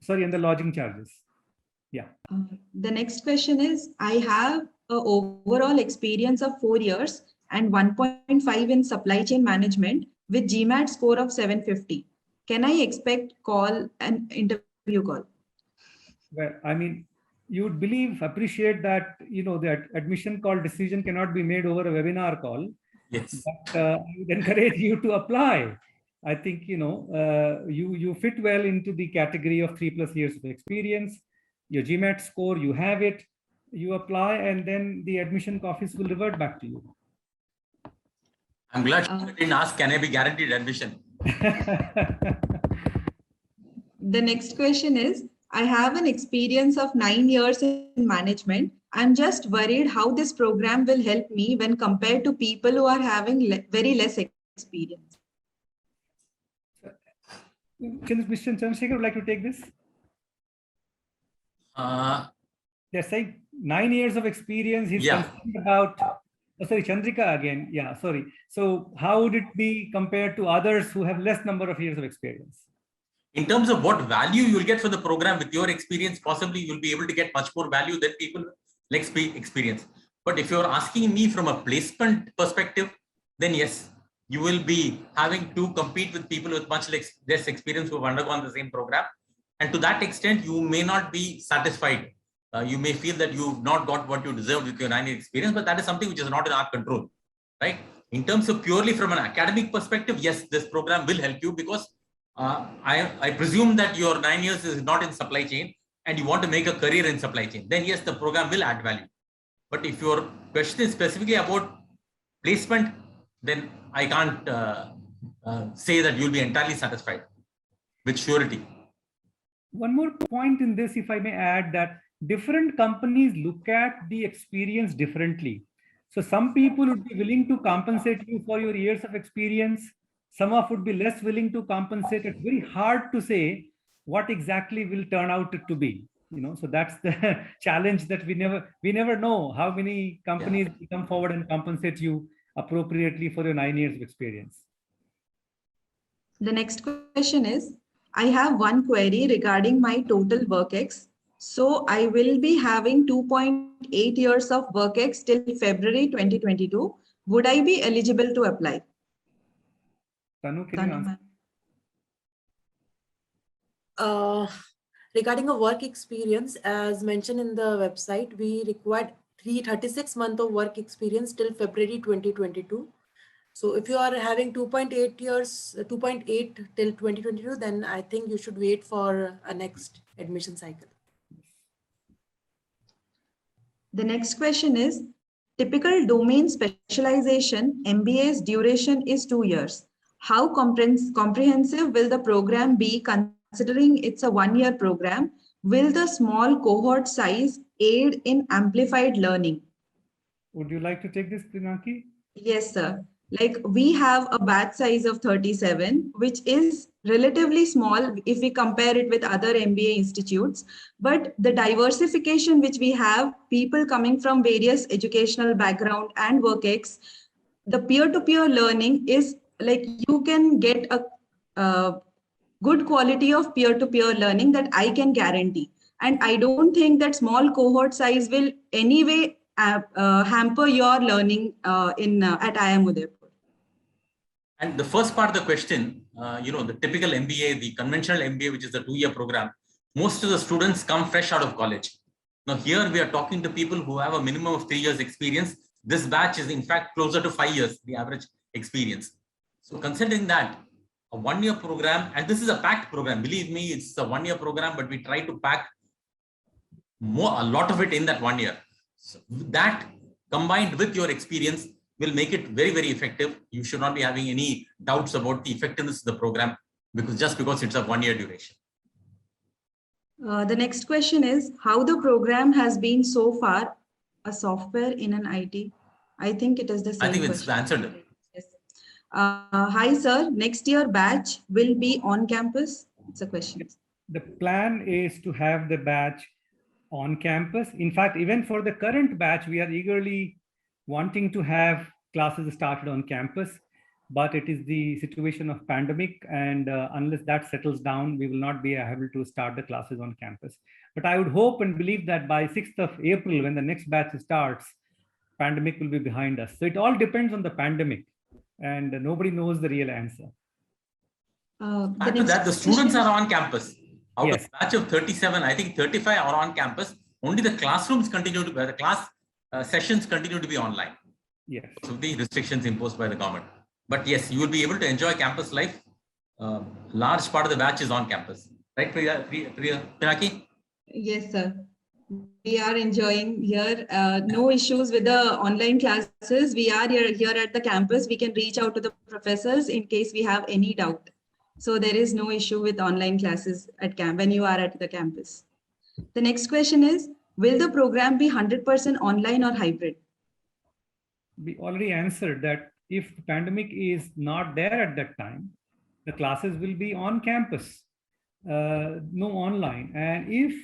Sorry, and the lodging charges. The next question is, I have a overall experience of 4 years and 1.5 in supply chain management with GMAT score of 750. Can I expect an interview call? Well, I mean, you would appreciate that, that admission call decision cannot be made over a webinar call. Yes. But I would encourage you to apply. I think, you fit well into the category of 3+ years of experience. Your GMAT score, you have it, you apply, and then the admission office will revert back to you. I'm glad you didn't ask, can I be guaranteed admission? The next question is, I have an experience of 9 years in management. I'm just worried how this program will help me when compared to people who are having very less experience. Mr. Chandrasekhar would like to take this? They're saying 9 years of experience. He's concerned about, sorry, Chandrika again. Yeah, sorry. So how would it be compared to others who have less number of years of experience? In terms of what value you'll get for the program with your experience, possibly you'll be able to get much more value than people with experience. But if you're asking me from a placement perspective, then yes, you will be having to compete with people with much less experience who have undergone the same program. And to that extent, you may not be satisfied. You may feel that you've not got what you deserve with your 9-year experience, but that is something which is not in our control, right? In terms of purely from an academic perspective, yes, this program will help you because I presume that your 9 years is not in supply chain and you want to make a career in supply chain. Then yes, the program will add value. But if your question is specifically about placement, then I can't say that you'll be entirely satisfied with surety. One more point in this, if I may add, that different companies look at the experience differently. So some people would be willing to compensate you for your years of experience. Some of would be less willing to compensate. It's very hard to say what exactly will turn out to be. So that's the challenge, that we never know how many companies will come forward and compensate you appropriately for your 9 years of experience. The next question is, I have one query regarding my total WorkX. So I will be having 2.8 years of WorkX till February 2022. Would I be eligible to apply? Tanu, can you answer? Regarding a work experience, as mentioned in the website, we required 36 months of work experience till February 2022. So if you are having 2.8 years, 2.8 till 2022, then I think you should wait for a next admission cycle. The next question is, typical domain specialization MBA's duration is 2 years. How comprehensive will the program be considering it's a 1-year program? Will the small cohort size aid in amplified learning? Would you like to take this, Pinaki? Yes, sir. Like, we have a batch size of 37, which is relatively small if we compare it with other MBA institutes. But the diversification which we have, people coming from various educational background and WorkX, the peer-to-peer learning is like, you can get a good quality of peer-to-peer learning that I can guarantee. And I don't think that small cohort size will anyway hamper your learning at IIM Udaipur. And the first part of the question, the typical MBA, the conventional MBA, which is the 2-year program, most of the students come fresh out of college. Now here we are talking to people who have a minimum of 3 years experience. This batch is in fact closer to 5 years, the average experience. So considering that, a 1-year program, and this is a packed program, believe me, it's a 1-year program, but we try to pack a lot of it in that 1 year. So that combined with your experience will make it very, very effective. You should not be having any doubts about the effectiveness of the program because it's a 1-year duration. The next question is, how the program has been so far a software in an IT? I think it is the same. I think it's answered. Yes. Hi, sir. Next year batch will be on campus? It's a question. The plan is to have the batch on campus. In fact, even for the current batch, we are eagerly wanting to have classes started on campus. but it is the situation of pandemic, and unless that settles down, we will not be able to start the classes on campus. But I would hope and believe that by 6th of April, when the next batch starts, pandemic will be behind us. So it all depends on the pandemic, and nobody knows the real answer. After that, the students are on campus. Out Yes. of a batch of 37, I think 35 are on campus. Only the classrooms continue to, the class sessions continue to be online. Yes. So the restrictions imposed by the government. But yes, you will be able to enjoy campus life. Large part of the batch is on campus. Right, Pinaki? Yes, sir. We are enjoying here. No issues with the online classes. We are here at the campus. We can reach out to the professors in case we have any doubt. So there is no issue with online classes at camp when you are at the campus. The next question is, will the program be 100% online or hybrid? We already answered that if the pandemic is not there at that time, the classes will be on campus, no online. And if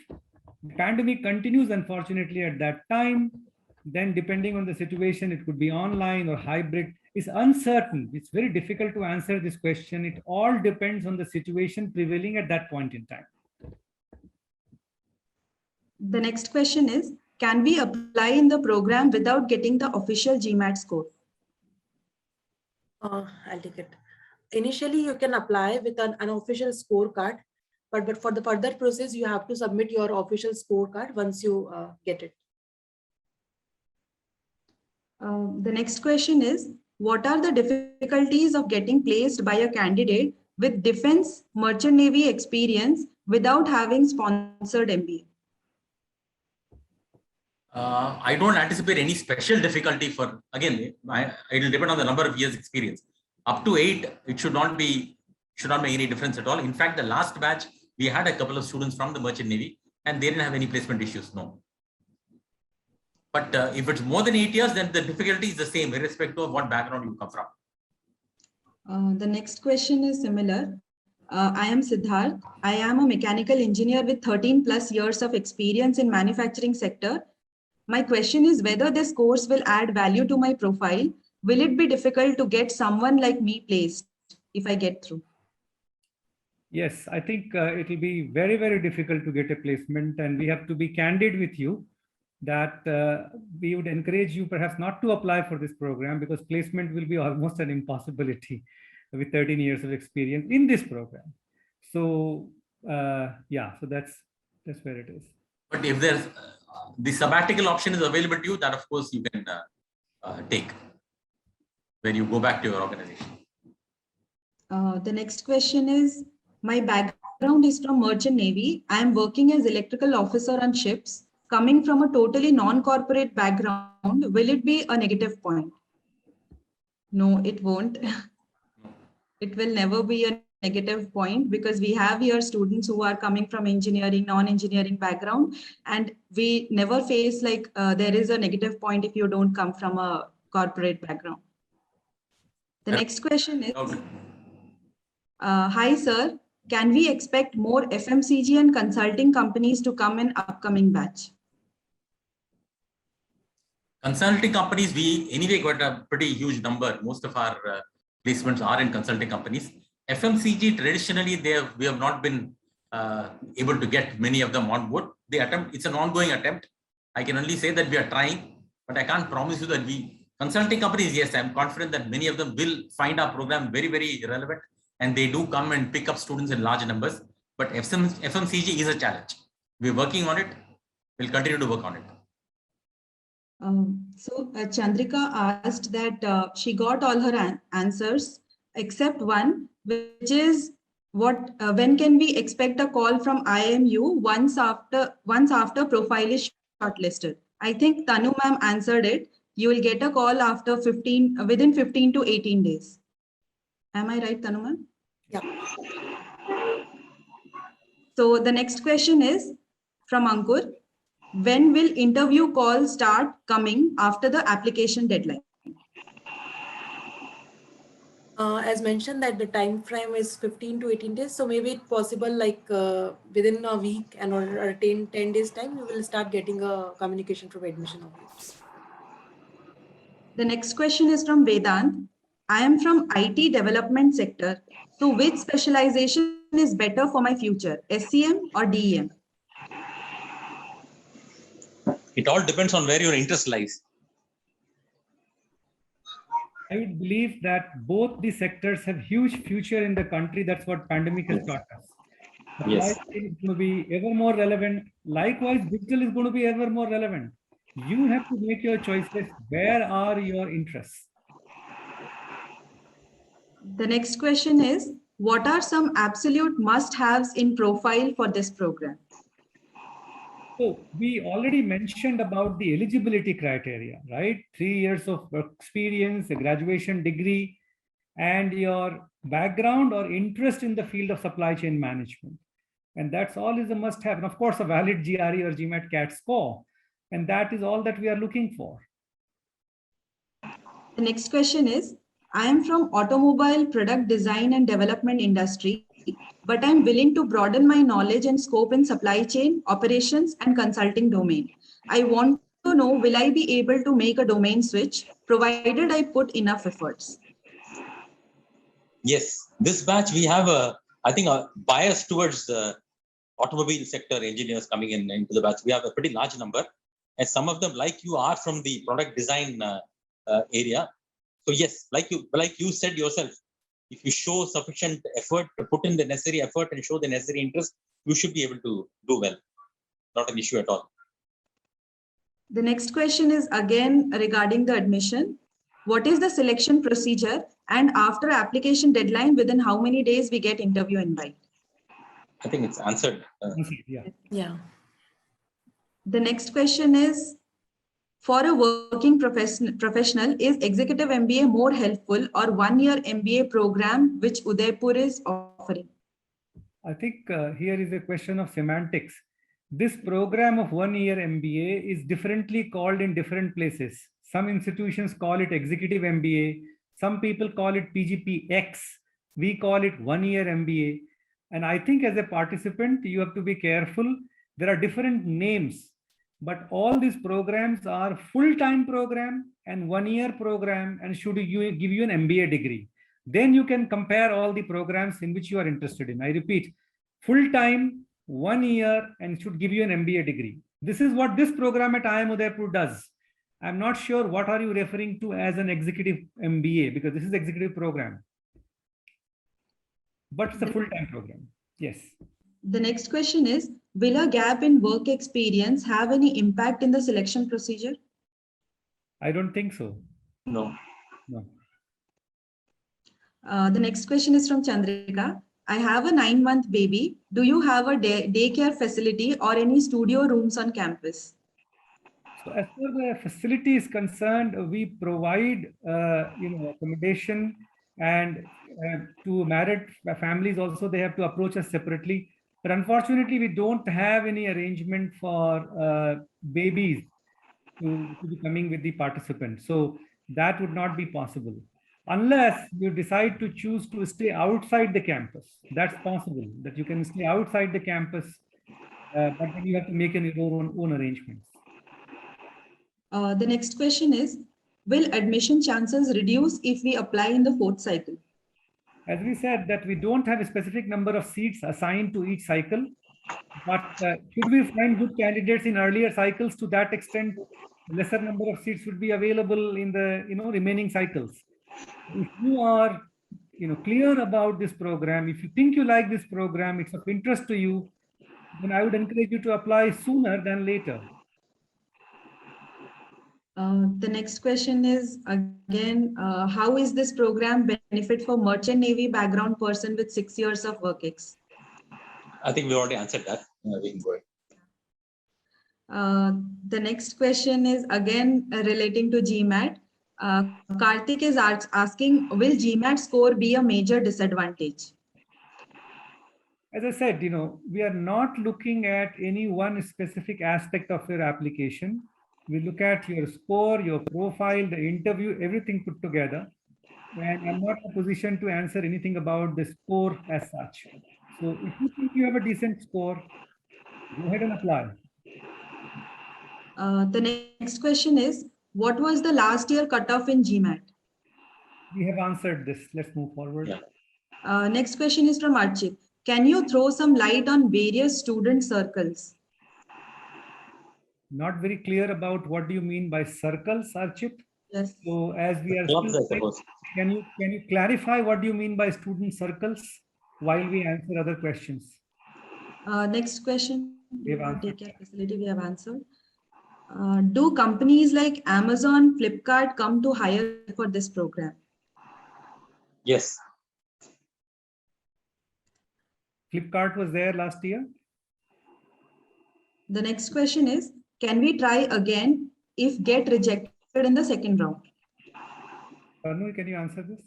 the pandemic continues, unfortunately, at that time, then depending on the situation, it could be online or hybrid. It's uncertain. It's very difficult to answer this question. It all depends on the situation prevailing at that point in time. The next question is, can we apply in the program without getting the official GMAT score? I'll take it. Initially, you can apply with an unofficial scorecard, but for the further process, you have to submit your official scorecard once you get it. The next question is, what are the difficulties of getting placed by a candidate with defense merchant navy experience without having sponsored MBA? I don't anticipate any special difficulty for, again, it will depend on the number of years experience. Up to 8, it should not make any difference at all. In fact, the last batch, we had a couple of students from the Merchant Navy and they didn't have any placement issues, no. But if it's more than 8 years, then the difficulty is the same, irrespective of what background you come from. The next question is similar. I am Siddharth. I am a mechanical engineer with 13 plus years of experience in manufacturing sector. My question is whether this course will add value to my profile. Will it be difficult to get someone like me placed if I get through? Yes, I think it will be very, very difficult to get a placement, and we have to be candid with you that we would encourage you perhaps not to apply for this program because placement will be almost an impossibility with 13 years of experience in this program. So yeah, so that's where it is. But if there's the sabbatical option is available to you, that of course you can take when you go back to your organization. The next question is, my background is from Merchant Navy. I am working as electrical officer on ships. Coming from a totally non-corporate background, will it be a negative point? No, it won't. It will never be a negative point because we have here students who are coming from engineering, non-engineering background, and we never face like there is a negative point if you don't come from a corporate background. The next question is, hi sir, can we expect more FMCG and consulting companies to come in upcoming batch? Consulting companies, we anyway got a pretty huge number. Most of our placements are in consulting companies. FMCG, traditionally, we have not been able to get many of them on board. It's an ongoing attempt. I can only say that we are trying, but I can't promise you that consulting companies, yes, I'm confident that many of them will find our program very, very relevant, and they do come and pick up students in large numbers. But FMCG is a challenge. We're working on it. We'll continue to work on it. So Chandrika asked that she got all her answers except one, which is when can we expect a call from IMU once after profile is shortlisted? I think Tanu ma'am answered it. You will get a call after within 15 to 18 days. Am I right, Tanu ma'am? Yeah. So the next question is from Ankur. When will interview calls start coming after the application deadline? As mentioned that the time frame is 15 to 18 days. So maybe it's possible like within a week and or 10 days time, you will start getting a communication from admission office. The next question is from Vedant. I am from IT development sector. So which specialization is better for my future, SCM or DEM? It all depends on where your interest lies. I would believe that both the sectors have huge future in the country. That's what pandemic has taught us. Supply Yes. chain is going to be ever more relevant. Likewise, digital is going to be ever more relevant. You have to make your choices. Where are your interests? The next question is, what are some absolute must-haves in profile for this program? So we already mentioned about the eligibility criteria, right? 3 years of work experience, a graduation degree, and your background or interest in the field of supply chain management. And that's all is a must have. And of course, a valid GRE or GMAT CAT score. And that is all that we are looking for. The next question is, I am from automobile product design and development industry, but I'm willing to broaden my knowledge and scope in supply chain, operations, and consulting domain. I want to know, will I be able to make a domain switch, provided I put enough efforts? Yes, this batch we have I think a bias towards the automobile sector engineers coming into the batch. We have a pretty large number, and some of them, like you, are from the product design area. So yes, like you said yourself, if you show sufficient effort, put in the necessary effort and show the necessary interest, you should be able to do well. Not an issue at all. The next question is again regarding the admission. What is the selection procedure, and after application deadline, within how many days we get interview invite? I think it's answered. Yeah. The next question is, for a working professional, is executive MBA more helpful or 1-year MBA program which Udaipur is offering? I think here is a question of semantics. This program of 1-year MBA is differently called in different places. Some institutions call it executive MBA. Some people call it PGPX. We call it 1-year MBA. And I think as a participant, you have to be careful. There are different names, but all these programs are full-time program and 1-year program and should give you an MBA degree. Then you can compare all the programs in which you are interested in. I repeat, full-time, 1 year, and should give you an MBA degree. This is what this program at IIM Udaipur does. I'm not sure what are you referring to as an executive MBA, because this is executive program. But it's a full-time program. Yes. The next question is, will a gap in work experience have any impact in the selection procedure? I don't think so. No. No. The next question is from Chandrika. I have a 9-month baby. Do you have a daycare facility or any studio rooms on campus? So as far as the facility is concerned, we provide accommodation, and to married families also, they have to approach us separately. But unfortunately, we don't have any arrangement for babies to be coming with the participants. So that would not be possible. Unless you decide to choose to stay outside the campus. That's possible, that you can stay outside the campus, but then you have to make your own arrangements. The next question is, will admission chances reduce if we apply in the 4th cycle? As we said, that we don't have a specific number of seats assigned to each cycle, but should we find good candidates in earlier cycles, to that extent, lesser number of seats would be available in the remaining cycles. If you are clear about this program, if you think you like this program, it's of interest to you, then I would encourage you to apply sooner than later. The next question is again, how is this program benefit for merchant navy background person with 6 years of work ex? I think we already answered that. We can go ahead. The next question is again relating to GMAT. Karthik is asking, will GMAT score be a major disadvantage? As I said, we are not looking at any one specific aspect of your application. We look at your score, your profile, the interview, everything put together. And I'm not in a position to answer anything about the score as such. So if you think you have a decent score, go ahead and apply. The next question is, what was the last year cutoff in GMAT? We have answered this. Let's move forward. Yeah. Next question is from Archit. Can you throw some light on various student circles? Not very clear about what do you mean by circles, Archit? Yes. So as we are Clubs, still, I suppose. can you clarify what do you mean by student circles while we answer other questions? Next question. We have answered. Daycare facility we have answered. Do companies like Amazon, Flipkart come to hire for this program? Yes. Flipkart was there last year. The next question is, can we try again if get rejected in the second round? Tanu, can you answer this?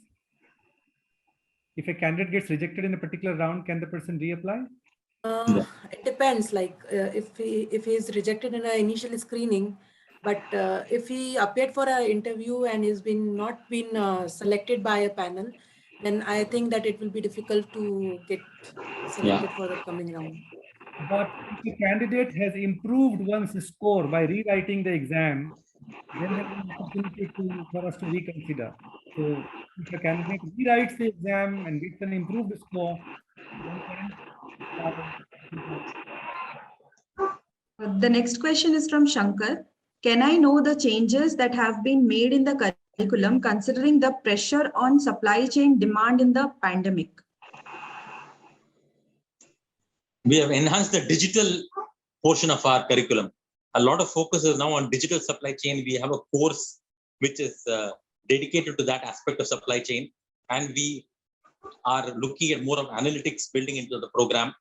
If a candidate gets rejected in a particular round, can the person reapply? It depends. Like if he is rejected in an initial screening, but if he appeared for an interview and is not been selected by a panel, then I think that it will be difficult to get selected for the coming round. But if a candidate has improved one's score by rewriting the exam, then there is an opportunity for us to reconsider. So if a candidate rewrites the exam and gets an improved score, then The next question is from Shankar. Can I know the changes that have been made in the curriculum considering the pressure on supply chain demand in the pandemic? We have enhanced the digital portion of our curriculum. A lot of focus is now on digital supply chain. We have a course which is dedicated to that aspect of supply chain. And we are looking at more of analytics building into the program.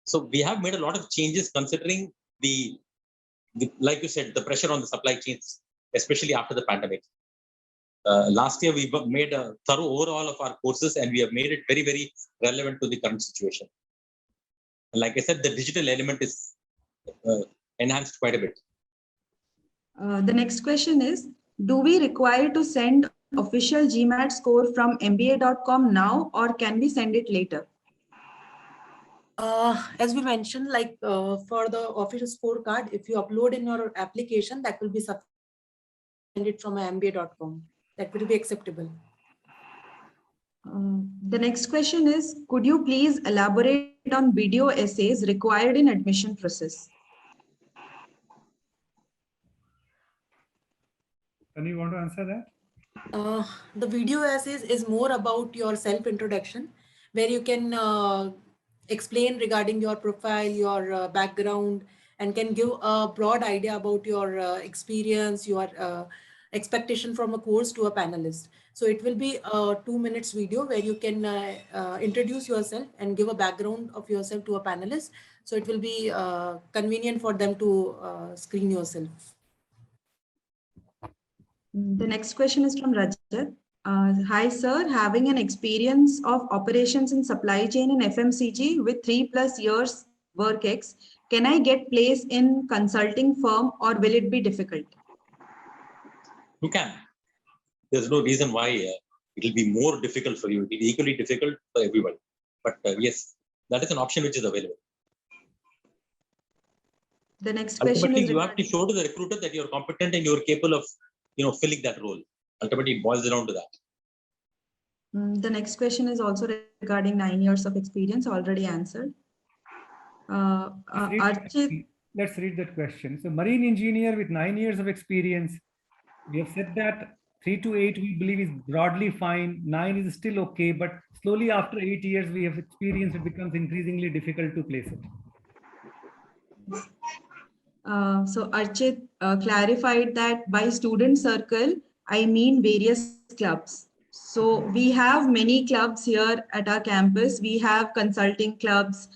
So we have made a lot of changes considering the like you said, the pressure on the supply chains, especially after the pandemic. Last year, we made a thorough overhaul of our courses and we have made it very, very relevant to the current situation. Like I said, the digital element is enhanced quite a bit. The next question is, do we require to send official GMAT score from MBA.com now or can we send it later? As we mentioned, like for the official scorecard, if you upload in your application, that will be send it from MBA.com. That will be acceptable. The next question is, could you please elaborate on video essays required in admission process? Can you want to answer that? The video essays is more about your self-introduction, where you can explain regarding your profile, your background, and can give a broad idea about your experience, your expectation from a course to a panelist. So it will be a 2 minutes video where you can introduce yourself and give a background of yourself to a panelist. So it will be convenient for them to screen yourself. The next question is from Rajat. Hi, sir. Having an experience of operations in supply chain in FMCG with 3+ years work ex, can I get place in consulting firm or will it be difficult? You can. There's no reason why it will be more difficult for you. It will be equally difficult for everybody. But yes, that is an option which is available. The next question Ultimately, is you have to show to the recruiter that you're competent and you're capable of, filling that role. Ultimately, it boils down to that. The next question is also regarding 9 years of experience, already answered. Archit, let's read that question. So, marine engineer with 9 years of experience, we have said that 3 to 8 we believe is broadly fine. 9 is still okay, but slowly after 8 years we have experience, it becomes increasingly difficult to place it. So Archit clarified that by student circle, I mean various clubs. So we have many clubs here at our campus. We have consulting clubs.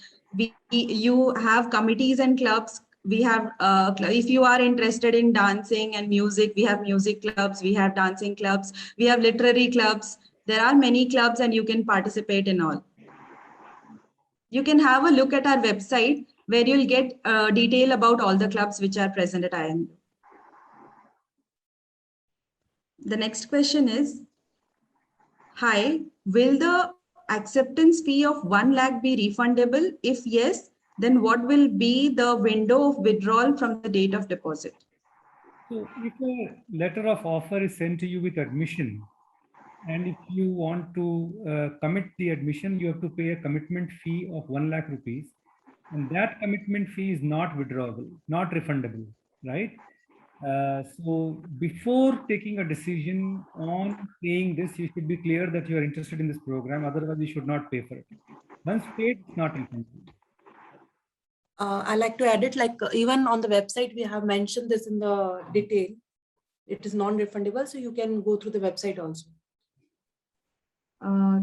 You have committees and clubs. We have, if you are interested in dancing and music, we have music clubs, we have dancing clubs, we have literary clubs. There are many clubs and you can participate in all. You can have a look at our website where you'll get detail about all the clubs which are present at IMU. The next question is, hi, will the acceptance fee of 1 lakh be refundable? If yes, then what will be the window of withdrawal from the date of deposit? So if a letter of offer is sent to you with admission, And if you want to commit the admission, you have to pay a commitment fee of 1 lakh rupees. And that commitment fee is not withdrawable, not refundable, right? So before taking a decision on paying this, you should be clear that you are interested in this program. Otherwise, you should not pay for it. Once paid, it's not refundable. I like to add it, like even on the website, we have mentioned this in the detail. It is non-refundable, so you can go through the website also.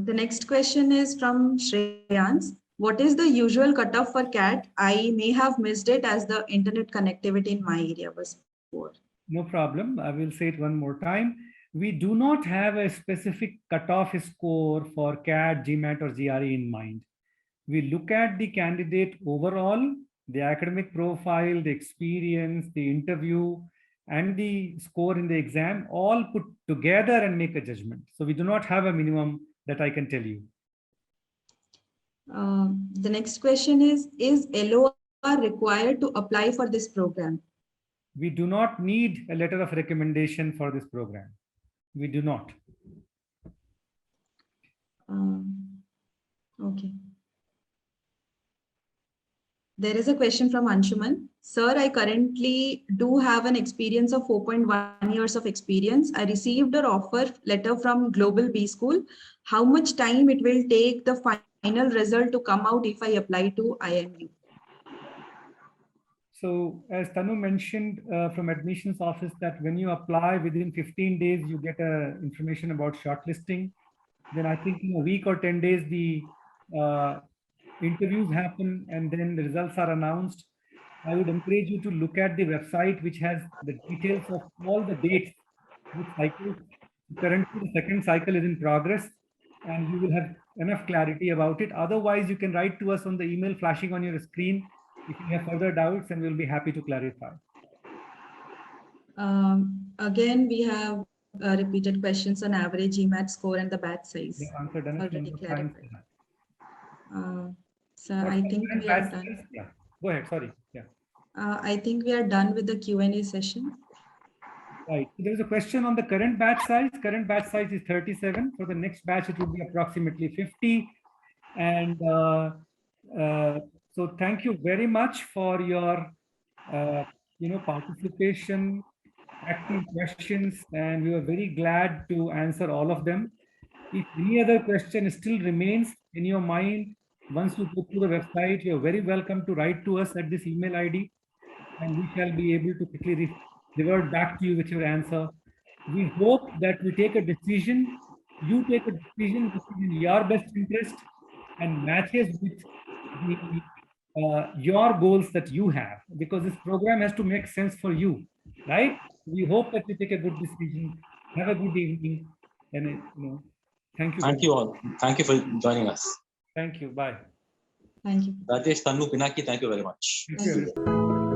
The next question is from Shreyans. What is the usual cutoff for CAT? I may have missed it as the internet connectivity in my area was poor. No problem. I will say it one more time. We do not have a specific cutoff score for CAT, GMAT, or GRE in mind. We look at the candidate overall, the academic profile, the experience, the interview, and the score in the exam, all put together and make a judgment. So we do not have a minimum that I can tell you. The next question is LOR required to apply for this program? We do not need a letter of recommendation for this program. We do not. Okay. There is a question from Anshuman. Sir, I currently do have an experience of 4.1 years of experience. I received an offer letter from Global B School. How much time it will take the final result to come out if I apply to IMU? So as Tanu mentioned from admissions office, that when you apply within 15 days, you get information about shortlisting. Then I think in a week or 10 days, the interviews happen and then the results are announced. I would encourage you to look at the website, which has the details of all the dates, which cycles. Currently, the second cycle is in progress, and you will have enough clarity about it. Otherwise, you can write to us on the email flashing on your screen if you have further doubts, and we'll be happy to clarify. Again, we have repeated questions on average GMAT score and the batch size. Yeah, answered enough Already number of times. clarified. So I think we are done. Yeah, go ahead. Sorry. Yeah. I think we are done with the Q&A session. Right. There is a question on the current batch size. Current batch size is 37. For the next batch, it will be approximately 50. And so thank you very much for your participation, active questions, and we were very glad to answer all of them. If any other question still remains in your mind, once you go to the website, you're very welcome to write to us at this email ID, and we shall be able to quickly revert back to you with your answer. We hope that we take a decision, you take a decision which is in your best interest and matches with your goals that you have, because this program has to make sense for you, right? We hope that you take a good decision. Have a good evening, and thank you. Thank you all. Thank you for joining us. Thank you. Bye. Thank you. Rajesh, Tanu, Pinaki, thank you very much. Thank you.